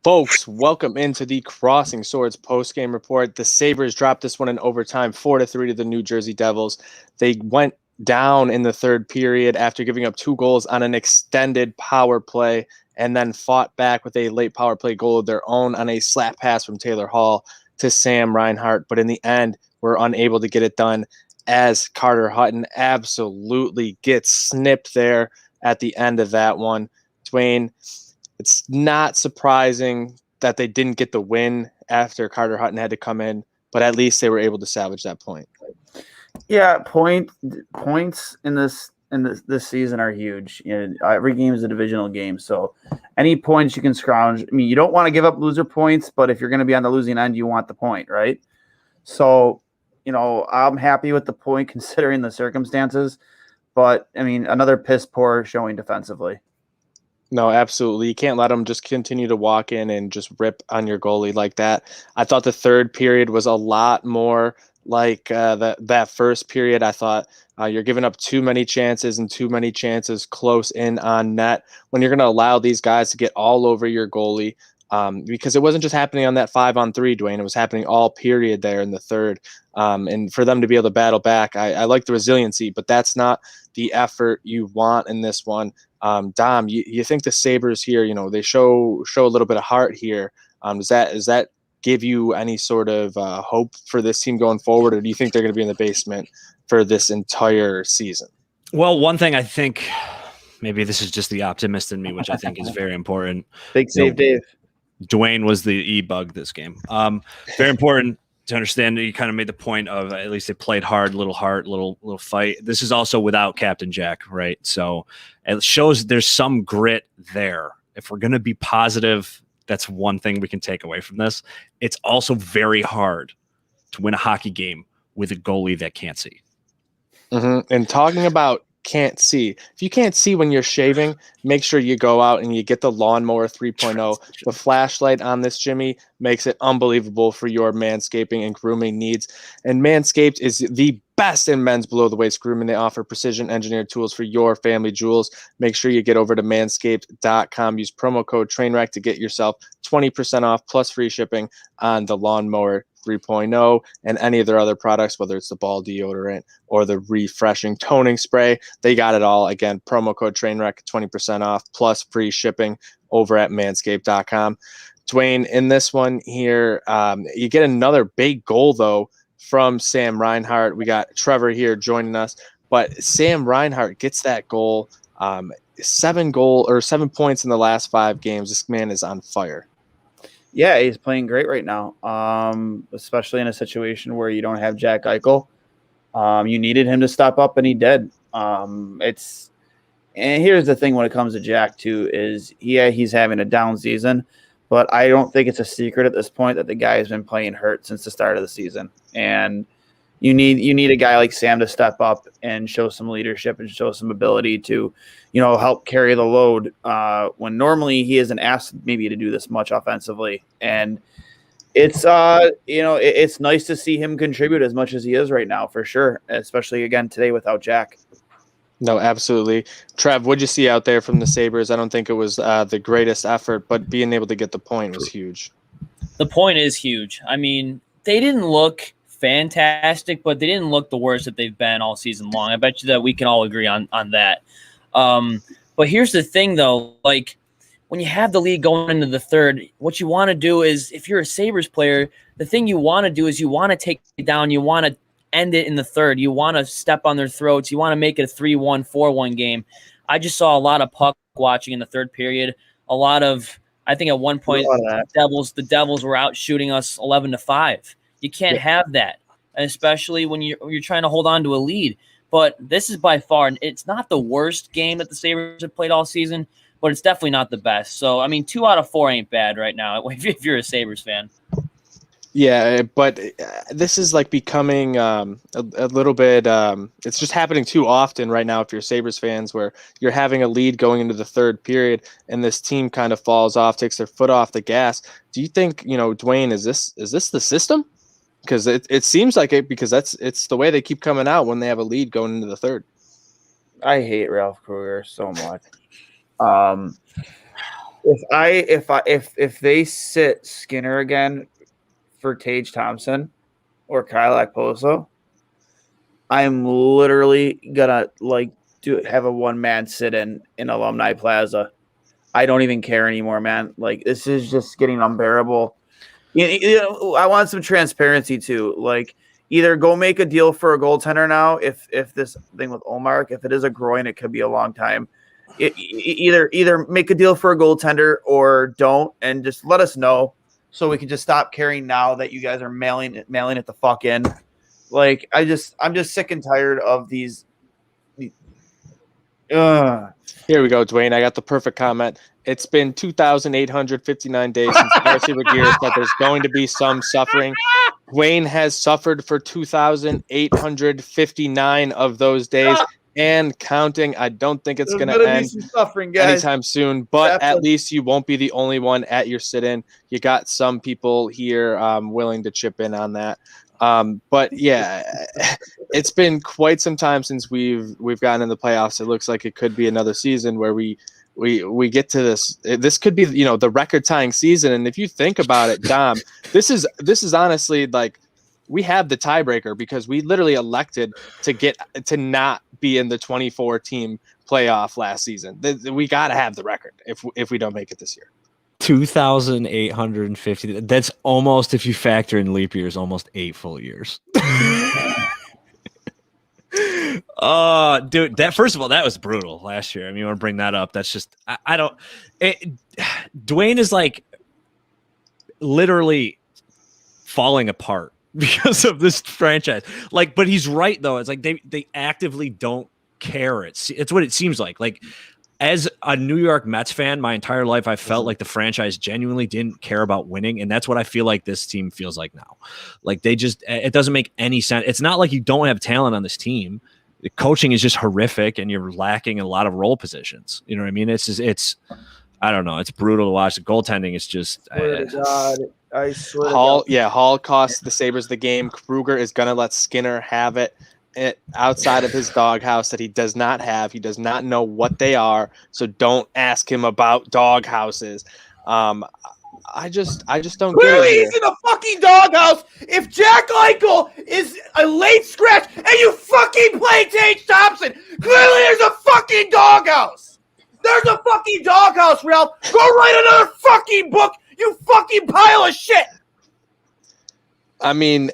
Folks, welcome into the Crossing Swords post-game report. The Sabres dropped this one in overtime, 4-3 to the New Jersey Devils. They went down in the third period after giving up 2 goals on an extended power play and then fought back with a late power play goal of their own on a slap pass from Taylor Hall to Sam Reinhart. But in the end, were unable to get it done as Carter Hutton absolutely gets snipped there at the end of that one. Dwayne, it's not surprising that they didn't get the win after Carter Hutton had to come in, but at least they were able to salvage that point. Yeah, points in this season are huge. Every game is a divisional game, so any points you can scrounge. I mean, you don't want to give up loser points, but if you're going to be on the losing end, you want the point, right? So, I'm happy with the point considering the circumstances, but I mean, another piss poor showing defensively. No, absolutely. You can't let them just continue to walk in and just rip on your goalie like that. I thought the third period was a lot more like that first period. I thought you're giving up too many chances and too many chances close in on net when you're going to allow these guys to get all over your goalie. Because it wasn't just happening on that 5-on-3, Dwayne. It was happening all period there in the third. And for them to be able to battle back, I like the resiliency, but that's not the effort you want in this one. Dom, you think the Sabres here, they show a little bit of heart here. Does that give you any sort of hope for this team going forward, or do you think they're going to be in the basement for this entire season? Well, one thing I think, maybe this is just the optimist in me, which I think is very important. Big save, Dave. Dwayne was the e-bug this game. Very important to understand that you kind of made the point of at least they played hard, little heart, little fight. This is also without Captain Jack, right? So it shows there's some grit there. If we're going to be positive, that's one thing we can take away from this. It's also very hard to win a hockey game with a goalie that can't see. Mm-hmm. And talking about can't see, if you can't see when you're shaving, make sure you go out and you get the Lawnmower 3.0. The flashlight on this Jimmy makes it unbelievable for your manscaping and grooming needs. And Manscaped is the best in men's below the waist grooming. They offer precision engineered tools for your family jewels. Make sure you get over to manscaped.com. Use promo code TRAINWRECK to get yourself 20% off plus free shipping on the Lawnmower 3.0 and any of their other products, whether it's the ball deodorant or the refreshing toning spray. They got it all. Again, promo code TRAINWRECK, 20% off plus free shipping over at manscaped.com. Dwayne, in this one here, you get another big goal, though, from Sam Reinhart. We got Trevor here joining us, but Sam Reinhart gets that goal. 7 points in the last 5 games. This man is on fire. Yeah, he's playing great right now, especially in a situation where you don't have Jack Eichel. You needed him to step up, and he did. And here's the thing when it comes to Jack, too, is he's having a down season, but I don't think it's a secret at this point that the guy has been playing hurt since the start of the season. And you need a guy like Sam to step up and show some leadership and show some ability to, help carry the load when normally he isn't asked maybe to do this much offensively. And it's it's nice to see him contribute as much as he is right now, for sure, especially again today without Jack. No, absolutely. Trev, what'd you see out there from the Sabres? I don't think it was the greatest effort, but being able to get the point was huge. The point is huge. I mean, they didn't look fantastic, but they didn't look the worst that they've been all season long. I bet you that we can all agree on that. But here's the thing, though. Like, when you have the lead going into the third, what you want to do is, if you're a Sabres player, the thing you want to do is you want to take it down. You want to end it in the third. You want to step on their throats. You want to make it a 3-1, 4-1 game. I just saw a lot of puck watching in the third period. A lot of, I think at one point, the Devils were out shooting us 11-5. You can't have that, especially when you're trying to hold on to a lead. But this is by far, it's not the worst game that the Sabres have played all season, but it's definitely not the best. So, I mean, 2 out of 4 ain't bad right now if you're a Sabres fan. Yeah, but this is like becoming a little bit it's just happening too often right now if you're Sabres fans, where you're having a lead going into the third period and this team kind of falls off, takes their foot off the gas. Do you think, Dwayne, is this the system? Because it seems like it, because it's the way they keep coming out when they have a lead going into the third. I hate Ralph Krueger so much. If they sit Skinner again for Tage Thompson or Kyle Okposo, I'm literally gonna have a one-man sit-in Alumni Plaza. I don't even care anymore, man. Like, this is just getting unbearable. I want some transparency too. Like, either go make a deal for a goaltender now. If this thing with Omar, if it is a groin, it could be a long time. Either make a deal for a goaltender or don't, and just let us know so we can just stop caring now that you guys are mailing it the fuck in. Like, I'm just sick and tired of these. Here we go, Dwayne. I got the perfect comment. It's been 2,859 days since Darcy Regier said there's going to be some suffering. Dwayne has suffered for 2,859 of those days and counting. I don't think it's going to end suffering, guys, anytime soon, but at least you won't be the only one at your sit-in. You got some people here willing to chip in on that. But yeah, it's been quite some time since we've gotten in the playoffs. It looks like it could be another season where we get to this. This could be, the record-tying season. And if you think about it, Dom, this is honestly, like, we have the tiebreaker because we literally elected to not be in the 24-team playoff last season. We got to have the record if we don't make it this year. 2,850. That's almost, if you factor in leap years, almost 8 full years. Dude, that, first of all, that was brutal last year. I mean, you want to bring that up? That's just, Dwayne is like literally falling apart because of this franchise. Like, but he's right though. It's like they actively don't care. It's what it seems like. Like, as a New York Mets fan, my entire life, I felt like the franchise genuinely didn't care about winning. And that's what I feel like this team feels like now. Like, it doesn't make any sense. It's not like you don't have talent on this team. The coaching is just horrific and you're lacking a lot of role positions. You know what I mean? It's I don't know. It's brutal to watch. The goaltending is just. I swear. Hall costs the Sabres the game. Kruger is going to let Skinner have it. Outside of his doghouse that he does not have. He does not know what they are, so don't ask him about doghouses. I just don't Clearly get it. He's in a fucking doghouse. If Jack Eichel is a late scratch and you fucking play Tage Thompson, clearly there's a fucking doghouse. There's a fucking doghouse, Ralph. Go write another fucking book, you fucking pile of shit. I mean,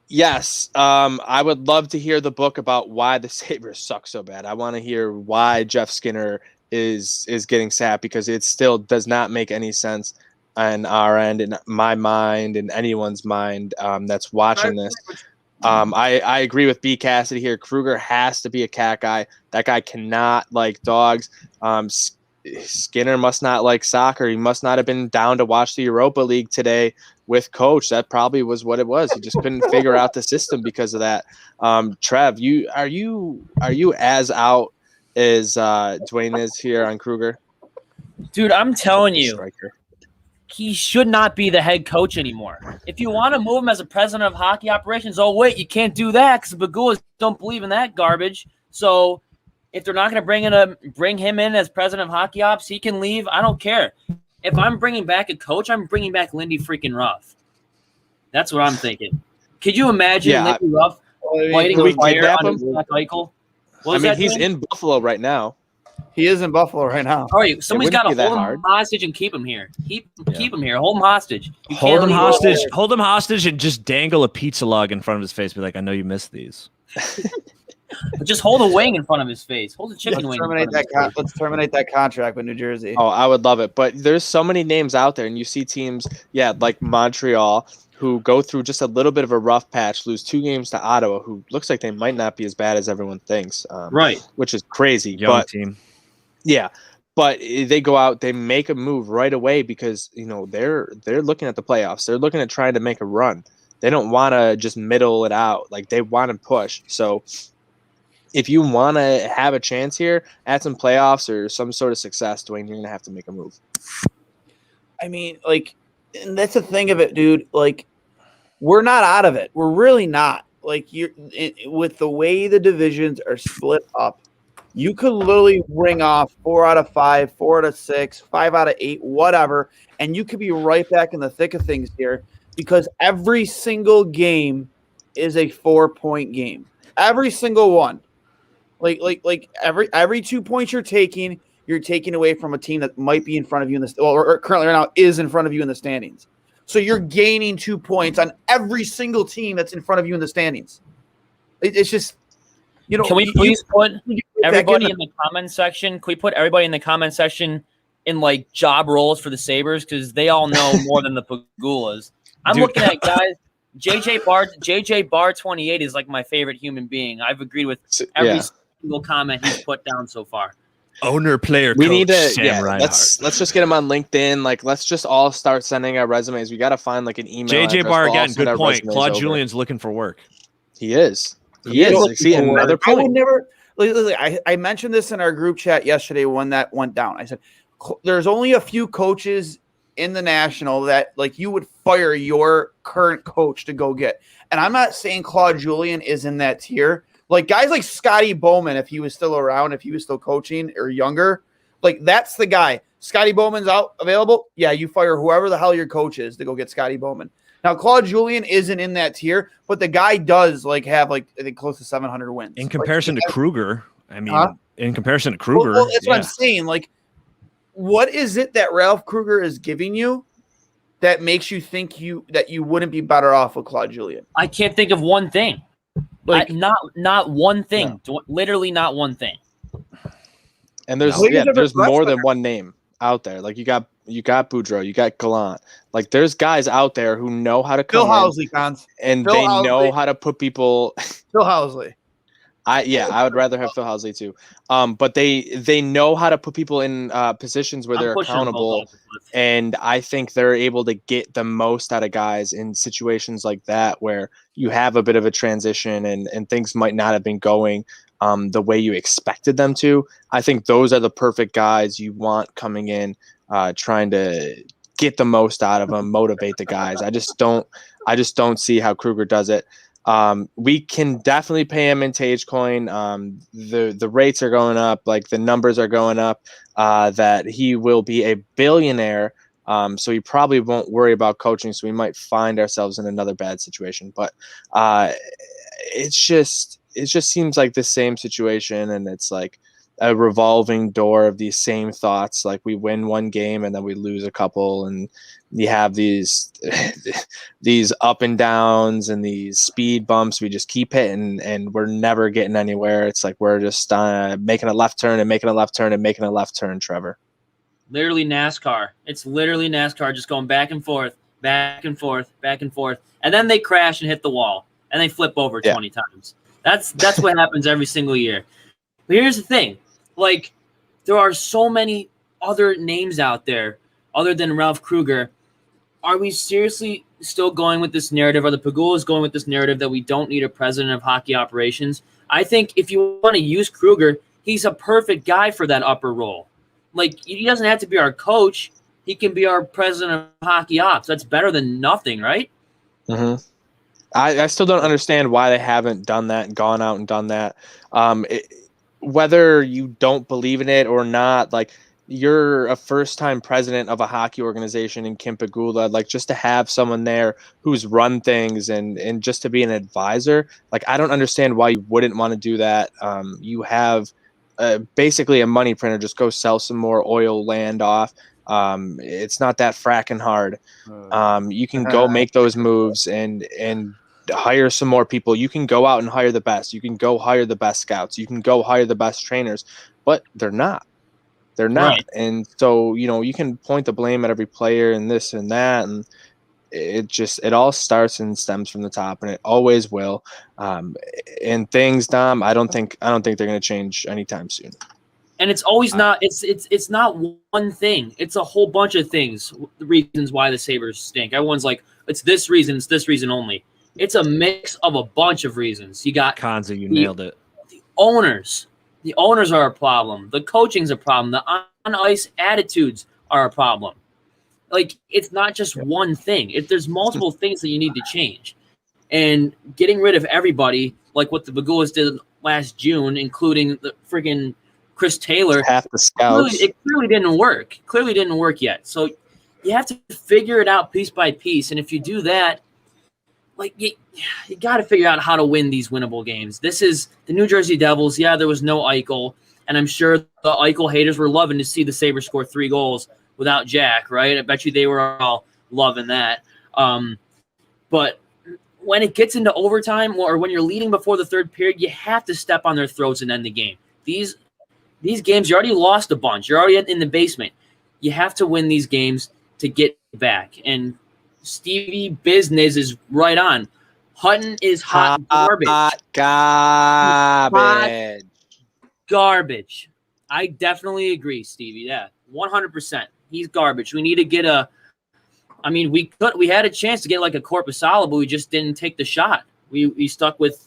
yes, I would love to hear the book about why the Sabres suck so bad. I want to hear why Jeff Skinner is getting sacked, because it still does not make any sense on our end, in my mind, in anyone's mind that's watching this. I agree with B. Cassidy here. Kruger has to be a cat guy. That guy cannot like dogs. Skinner must not like soccer. He must not have been down to watch the Europa League today with coach. That probably was what it was. He just couldn't figure out the system because of that. Trev, are you as out as Dwayne is here on Kruger? Dude, I'm telling you, he should not be the head coach anymore. If you want to move him as a president of hockey operations, oh wait, you can't do that because the Bagulas don't believe in that garbage. So if they're not going to bring him in as president of hockey ops, he can leave. I don't care. If I'm bringing back a coach, I'm bringing back Lindy freaking Ruff. That's what I'm thinking. Could you imagine Lindy Ruff lighting a fire on Jack Eichel? He's in Buffalo right now. He is in Buffalo right now. All right, somebody's got to hold him hostage and keep him here. Keep him here. Hold him hostage. Hold him hostage. Hold him hostage and just dangle a pizza log in front of his face. Be like, I know you missed these. But just hold a wing in front of his face. Hold a chicken wing. Let's terminate that contract with New Jersey. Oh, I would love it. But there's so many names out there, and you see teams, like Montreal, who go through just a little bit of a rough patch, lose 2 games to Ottawa, who looks like they might not be as bad as everyone thinks. Right. Which is crazy. Young team. Yeah. But they go out, they make a move right away because, they're looking at the playoffs. They're looking at trying to make a run. They don't want to just middle it out. Like, they want to push. So if you want to have a chance here at some playoffs or some sort of success, Dwayne, you're going to have to make a move. I mean, and that's the thing of it, dude. Like, we're not out of it. We're really not. Like, with the way the divisions are split up, You could literally ring off 4 out of 5, 4 out of 6, 5 out of 8, whatever, and you could be right back in the thick of things here because every single game is a 4-point game. Every single one. Like every 2 points you're taking away from a team that might be in front of you in the or currently right now is in front of you in the standings. So you're gaining 2 points on every single team that's in front of you in the standings. It's just, can we please put everybody in the comment section? Can we put everybody in the comment section in like job roles for the Sabres because they all know more than the Pagulas. I'm looking at guys. JJ Bar 28 is like my favorite human being. I've agreed with every single comment he's put down so far. Owner, player, we coach, need to Sam Reinhart. let's just get him on LinkedIn. Like, let's just all start sending our resumes. We got to find like an email. JJ Bar again. Good point. Claude over. Julien's looking for work. He is. He is. See, another point. I would never. I mentioned this in our group chat yesterday when that went down. I said there's only a few coaches in the national that like you would fire your current coach to go get. And I'm not saying Claude Julien is in that tier. Like guys like Scotty Bowman, if he was still around, if he was still coaching or younger, like that's the guy. Scotty Bowman's out available. Yeah, you fire whoever the hell your coach is to go get Scotty Bowman. Now Claude Julien isn't in that tier, but the guy does like have like I think close to 700 wins. In comparison to Kruger, I mean, in comparison to Kruger, well that's what I'm saying. Like, what is it that Ralph Kruger is giving you that makes you think that you wouldn't be better off with Claude Julien? I can't think of one thing. Like not one thing. No. Literally not one thing. And there's more than one name out there. Like you got Boudreaux, you got Gallant. Like there's guys out there who know how to come and they know how to put people. Phil Housley. I would rather have Phil Housley too. But they know how to put people in positions where they're accountable, and I think they're able to get the most out of guys in situations like that where you have a bit of a transition and things might not have been going the way you expected them to. I think those are the perfect guys you want coming in, trying to get the most out of them, motivate the guys. I just don't see how Kruger does it. We can definitely pay him in Tagecoin. The rates are going up, like the numbers are going up, that he will be a billionaire. So he probably won't worry about coaching. So we might find ourselves in another bad situation, but, it just seems like the same situation. And it's like a revolving door of these same thoughts. Like we win one game and then we lose a couple, and you have these up and downs and these speed bumps. We just keep hitting and we're never getting anywhere. It's like we're just making a left turn and making a left turn and making a left turn, Trevor. Literally NASCAR. It's literally NASCAR just going back and forth, back and forth, back and forth. And then they crash and hit the wall and they flip over 20 times. That's what happens every single year. But here's the thing. Like, there are so many other names out there other than Ralph Kruger. Are we seriously still going with this narrative? Are the Pagulas going with this narrative that we don't need a president of hockey operations? I think if you want to use Kruger, he's a perfect guy for that upper role. Like, he doesn't have to be our coach. He can be our president of hockey ops. That's better than nothing, right? Mm-hmm. I still don't understand why they haven't done that and gone out and done that. Whether you don't believe in it or not, like, you're a first-time president of a hockey organization in Kim Pegula, like, just to have someone there who's run things and just to be an advisor, like, I don't understand why you wouldn't want to do that. You have basically a money printer. Just go sell some more oil land off. It's not that fracking hard. You can go make those moves and hire some more people. You can go out and hire the best. You can go hire the best scouts. You can go hire the best trainers, but they're not. They're not. Right. And so, you can point the blame at every player and this and that. And it all starts and stems from the top, and it always will. And things, Dom, I don't think they're going to change anytime soon. And it's always not. It's not one thing. It's a whole bunch of things. The reasons why the Sabres stink. Everyone's like, it's this reason. It's this reason only. It's a mix of a bunch of reasons. You got Konza, you nailed it. The owners. The owners are a problem. The coaching's a problem. The on-ice attitudes are a problem. Like, it's not just one thing. There's multiple things that you need to change. And getting rid of everybody, like what the Pagulas did last June, including the freaking Chris Taylor. Half the scouts. It clearly didn't work. Clearly didn't work yet. So you have to figure it out piece by piece. And if you do that, like you got to figure out how to win these winnable games. This is the New Jersey Devils. Yeah, there was no Eichel, and I'm sure the Eichel haters were loving to see the Sabres score 3 goals without Jack, right? I bet you they were all loving that. But when it gets into overtime or when you're leading before the third period, you have to step on their throats and end the game. These games, you already lost a bunch. You're already in the basement. You have to win these games to get back. And Stevie Business is right on. Hutton is hot garbage. Garbage. Garbage. I definitely agree, Stevie. Yeah, 100%. He's garbage. We need to get we had a chance to get like a Korpisalo, but we just didn't take the shot. We stuck with,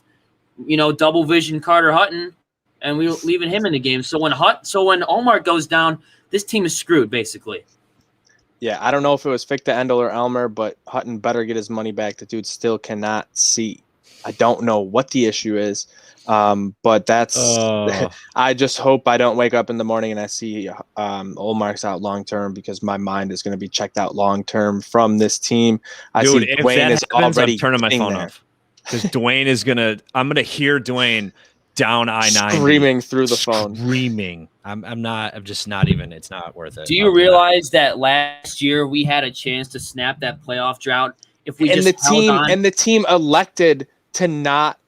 double vision Carter Hutton, and we were leaving him in the game. So when Omar goes down, this team is screwed, basically. Yeah, I don't know if it was Fichte, Endel, or Elmer, but Hutton better get his money back. The dude still cannot see. I don't know what the issue is, but that's I just hope I don't wake up in the morning and I see Olmark's out long term, because my mind is going to be checked out long term from this team. I Dude, see if Dwayne that is happens, already I'm turning my phone there, off, because Dwayne is gonna. I'm gonna hear Dwayne down I-90 screaming through the phone. Screaming. I'm just not even. It's not worth it. Do you realize that last year we had a chance to snap that playoff drought if we And just held on? the team elected to not.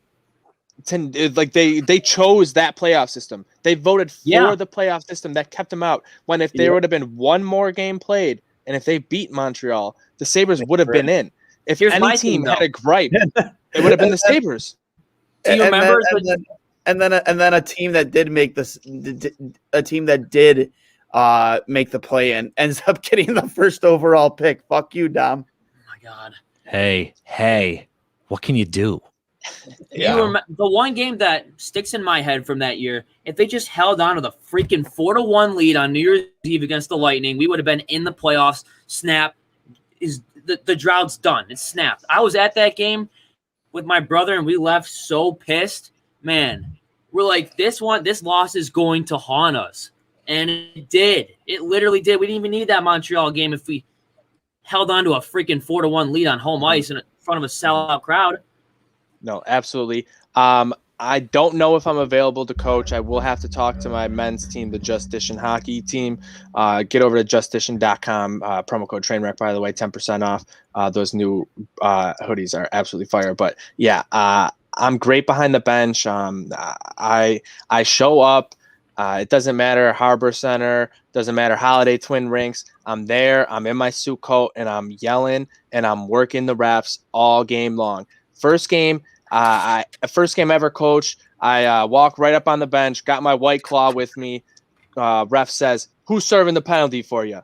They chose that playoff system. They voted for the playoff system that kept them out. When if there would have been one more game played, and if they beat Montreal, the Sabres would have been in. If any team had a gripe, it would have been the Sabres. Do you remember? And then a team that did make this, a team that did make the play in ends up getting the first overall pick. Fuck you, Dom. Oh my God. Hey, what can you do? You remember the one game that sticks in my head from that year? If they just held on to the freaking 4-1 lead on New Year's Eve against the Lightning, we would have been in the playoffs. Snap is the drought's done. It's snapped. I was at that game with my brother, and we left so pissed. Man, we're like, this loss is going to haunt us, and it did. It literally did. We didn't even need that Montreal game if we held on to a freaking 4-1 lead on home ice in front of a sellout crowd. No, absolutely. I don't know if I'm available to coach. I will have to talk to my men's team, the Just Dishin hockey team. Get over to justdishin.com. Promo code Trainwreck, by the way, 10% off. Those new hoodies are absolutely fire. But yeah, I'm great behind the bench. I show up. It doesn't matter Harbor Center, doesn't matter Holiday Twin Rinks. I'm there. I'm in my suit coat, and I'm yelling, and I'm working the refs all game long. First game ever coached. I walk right up on the bench, got my White Claw with me. Ref says, "Who's serving the penalty for you?"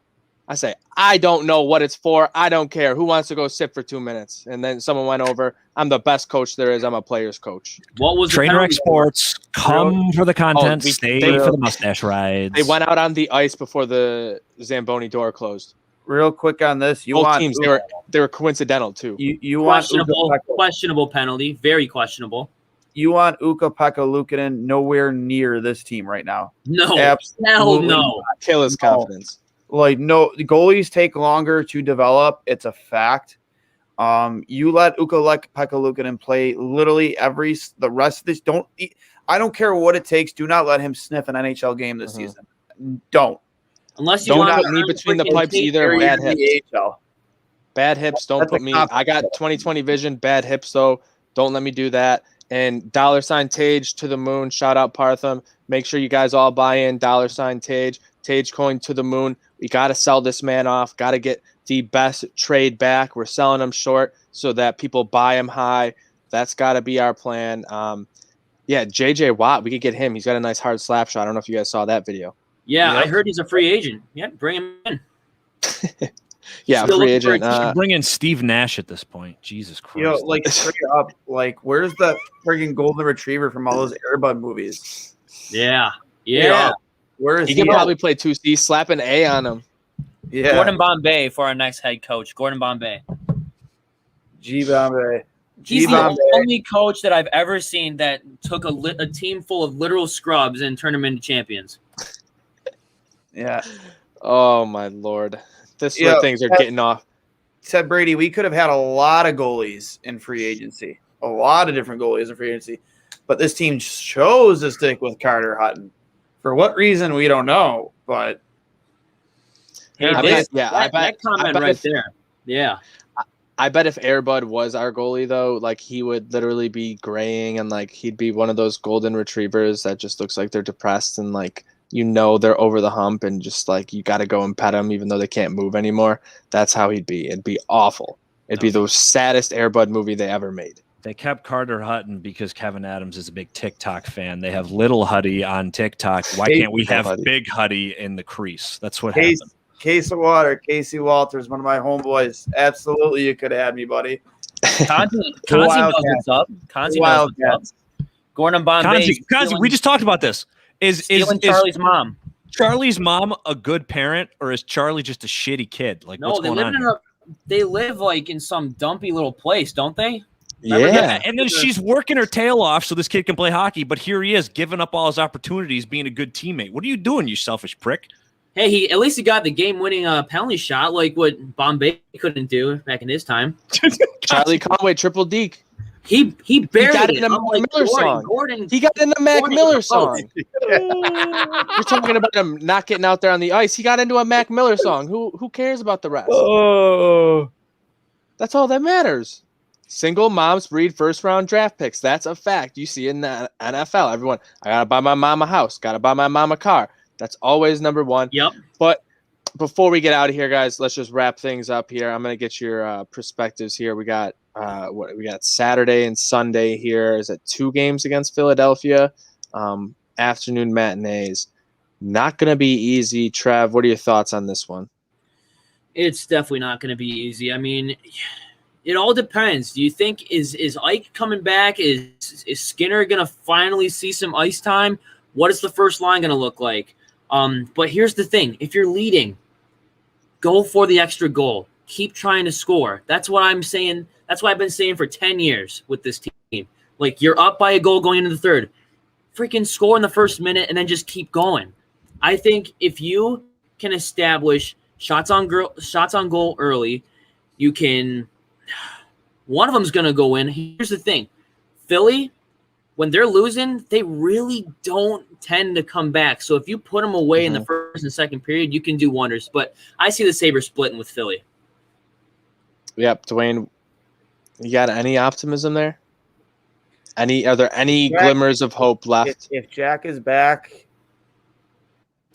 I say, "I don't know what it's for. I don't care. Who wants to go sit for 2 minutes?" And then someone went over. I'm the best coach there is. I'm a player's coach. What was Trainwreck Sports? Come for the content. Stay for the mustache rides. They went out on the ice before the Zamboni door closed. Real quick on this, both teams they were coincidental too. You want questionable penalty, very questionable. You want Ukko-Pekka Luukkonen nowhere near this team right now. No, absolutely no. Kill his confidence. Like, no, goalies take longer to develop. It's a fact. You let Ukko-Pekka Luukkonen play literally the rest of this. I don't care what it takes. Do not let him sniff an NHL game this season. Don't. Unless you don't put me between the pipes either. Bad hips. Bad hips. Don't put me. I got 20/20 vision. Bad hips though. Don't let me do that. And $ Tage to the moon. Shout out Partham. Make sure you guys all buy in. $ Tage. Tage coin to the moon. We got to sell this man off. Got to get the best trade back. We're selling him short so that people buy him high. That's got to be our plan. Yeah, JJ Watt. We could get him. He's got a nice hard slap shot. I don't know if you guys saw that video. Yeah, I heard he's a free agent. Yeah, bring him in. Yeah, free agent. Bring in Steve Nash at this point. Jesus Christ. Like straight up, like where's the friggin' golden retriever from all those Air Bud movies? Yeah. Where is he? Can probably play 2C. Slap an A on him. Yeah. Gordon Bombay for our next head coach. Gordon Bombay. G Bombay. He's the Bombay. only coach that I've ever seen that took a team full of literal scrubs and turned them into champions. Yeah. Oh my Lord, this is Yeah, where things are getting off. Said Brady, we could have had a lot of goalies in free agency, a lot of different goalies in free agency, but this team chose to stick with Carter Hutton. For what reason, we don't know, but Hey, I this, bet- yeah, I bet- that comment I bet right if- there. Yeah. I bet if Airbud was our goalie, though, like he would literally be graying and like he'd be one of those golden retrievers that just looks like they're depressed and like they're over the hump and just like you got to go and pet them even though they can't move anymore. That's how he'd be. It'd be awful. It'd be the saddest Airbud movie they ever made. They kept Carter Hutton because Kevin Adams is a big TikTok fan. They have Little Huddy on TikTok. Why can't we have Big Huddy in the crease? That's what happened. Case of water, Casey Walters, one of my homeboys. Absolutely, you could have had me, buddy. Conzi knows what's up. Conzi knows what's up. Gordon Bombay. Conzi, we just talked about this. Is Charlie's mom? Charlie's mom a good parent, or is Charlie just a shitty kid? Like, No, what's going on? They live like in some dumpy little place, don't they? Yeah, and then she's working her tail off so this kid can play hockey, but here he is giving up all his opportunities, being a good teammate. What are you doing, you selfish prick? Hey, at least he got the game-winning penalty shot, like what Bombay couldn't do back in his time. Charlie Conway, triple deke. He buried got it. in a I'm like, Miller song. Gordon, He got in a Mac Gordon Miller was a coach. song. You're talking about him not getting out there on the ice. He got into a Mac Miller song. Who cares about the rest? Oh, That's all that matters. Single moms breed first-round draft picks. That's a fact. You see in the NFL. Everyone, I gotta buy my mom a house. Gotta buy my mom a car. That's always number one. Yep. But before we get out of here, guys, let's just wrap things up here. I'm gonna get your perspectives here. We got we got Saturday and Sunday here. Is it 2 games against Philadelphia? Afternoon matinees. Not gonna be easy. Trev, what are your thoughts on this one? It's definitely not going to be easy. I mean, it all depends. Do you think is Ike coming back? Is Skinner going to finally see some ice time? What is the first line going to look like? But here's the thing. If you're leading, go for the extra goal. Keep trying to score. That's what I'm saying. That's what I've been saying for 10 years with this team. Like, you're up by a goal going into the third. Freaking score in the first minute and then just keep going. I think if you can establish shots on goal early, you can – one of them's going to go in. Here's the thing. Philly, when they're losing, they really don't tend to come back. So if you put them away in the first and second period, you can do wonders. But I see the Sabres splitting with Philly. Yep, Dwayne, you got any optimism there? Are there any glimmers of hope left? If Jack is back,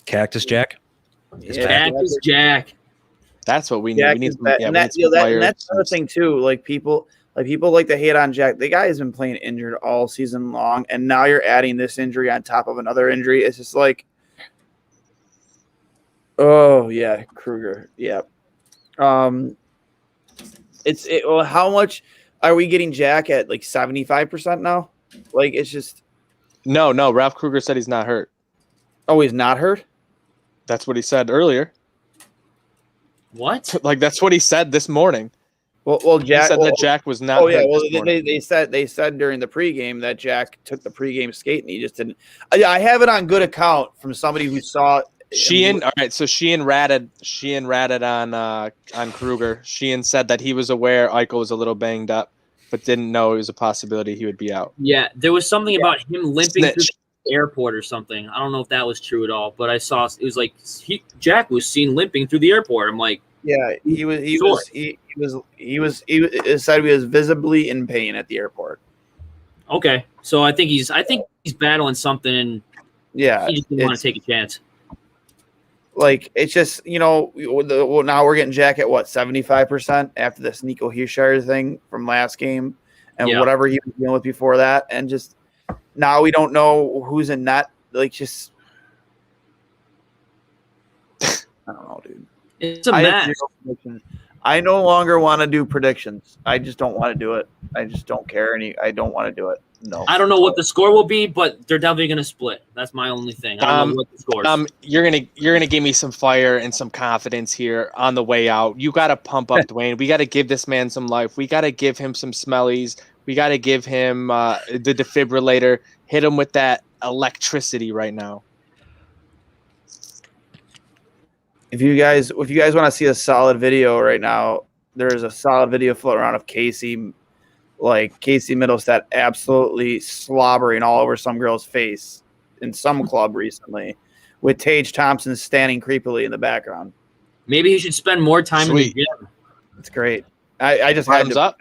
Cactus Jack. Cactus Jack. That's what we need. We need some, and that's another thing too. Like people like to hate on Jack. The guy has been playing injured all season long, and now you're adding this injury on top of another injury. It's just like, oh yeah, Kruger. Yeah. Well, how much are we getting Jack at? Like 75% now? Like it's just no. Ralph Kruger said he's not hurt. Oh, he's not hurt? That's what he said earlier. What? Like that's what he said this morning. Well, Jack he said that Jack was not. Oh yeah, hurt well this they said during the pregame that Jack took the pregame skate and he just didn't. I have it on good account from somebody who saw. Sheehan, all right. So Sheehan ratted on Kruger. Sheehan said that he was aware Eichel was a little banged up, but didn't know it was a possibility he would be out. Yeah, there was something about him limping through the airport or something. I don't know if that was true at all, but I saw it was like Jack was seen limping through the airport. I'm like, yeah, he said he was visibly in pain at the airport. Okay, so I think he's battling something, and yeah, he just didn't want to take a chance. Like it's just now we're getting Jack at what 75% after this Nico Heischer thing from last game and whatever he was dealing with before that, and just now we don't know who's in net. Like just I don't know, dude. It's a mess. I no longer want to do predictions. I just don't want to do it. I just don't care I don't want to do it. No. I don't know what the score will be, but they're definitely going to split. That's my only thing. I don't know what the score is. You're gonna give me some fire and some confidence here on the way out. You got to pump up Dwayne. We got to give this man some life. We got to give him some smellies. We got to give him the defibrillator. Hit him with that electricity right now. If you guys want to see a solid video right now, there's a solid video floating around of Casey Middlestat absolutely slobbering all over some girl's face in some club recently, with Tage Thompson standing creepily in the background. Maybe he should spend more time in the gym. It's great. I just Thumbs had to. up.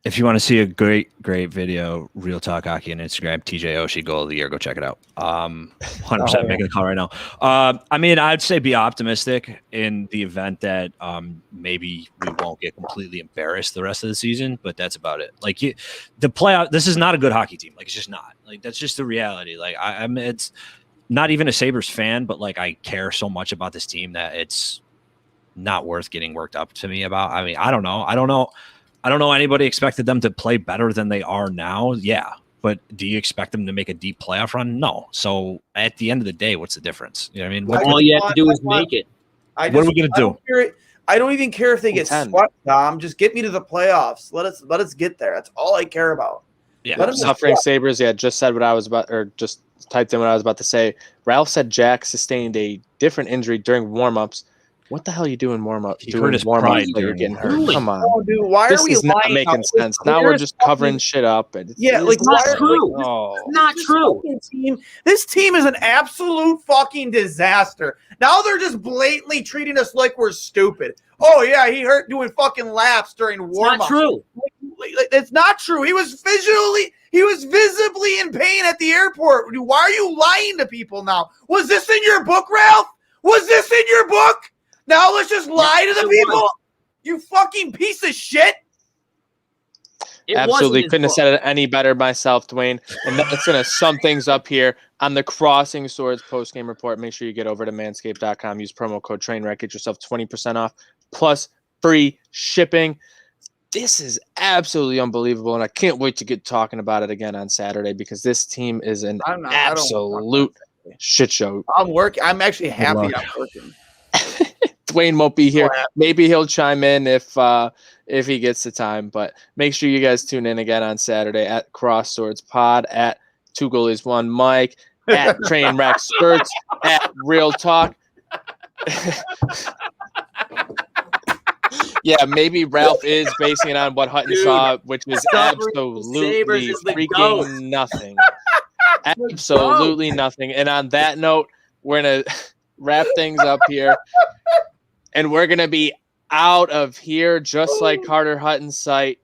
If you want to see a great video, Real Talk Hockey on Instagram, TJ Oshie goal of the year. Go check it out. 100% making the call right now. I mean, I'd say be optimistic in the event that maybe we won't get completely embarrassed the rest of the season, but that's about it. Like the playoff, this is not a good hockey team. Like it's just not. Like that's just the reality. Like I'm it's not even a Sabres fan, but like I care so much about this team that it's not worth getting worked up to me about. I mean, I don't know anybody expected them to play better than they are now. Yeah. But do you expect them to make a deep playoff run? No. So at the end of the day, what's the difference? You know what I mean? All you have to do is make it. What are we going to do? I don't even care if they get swept, Tom. Just get me to the playoffs. Let us get there. That's all I care about. Yeah. Suffering Sabres. Yeah. Just said what I was about, or just typed in what I was about to say. Ralph said Jack sustained a different injury during warmups. What the hell are you doing warm-up? He hurt his pride you're getting hurt. Really? Come on. Oh, dude, why This are we is not lying making sense. Now we're just covering shit up. And It's not true. Oh. Not true. This team is an absolute fucking disaster. Now they're just blatantly treating us like we're stupid. Oh yeah, he hurt doing fucking laps during warm-up. Not true. It's not true. He was visibly in pain at the airport. Why are you lying to people now? Was this in your book, Ralph? Was this in your book? Now let's just lie to the people. You fucking piece of shit. Absolutely couldn't have said it any better myself, Dwayne. And that's going to sum things up here on the Crossing Swords post-game report. Make sure you get over to manscaped.com. Use promo code TRAINWRECK. Get yourself 20% off plus free shipping. This is absolutely unbelievable, and I can't wait to get talking about it again on Saturday because this team is an absolute shit show. I'm actually happy I'm working. Dwayne won't be here. Maybe he'll chime in if he gets the time. But make sure you guys tune in again on Saturday at Cross Swords Pod, at 2 Goalies 1 Mike, at Trainwreck Skirts, at Real Talk. Yeah, maybe Ralph is basing it on what Hutton saw, which is absolutely freaking nothing. Absolutely nothing. And on that note, we're going to wrap things up here. And we're going to be out of here just like Carter Hutton's site.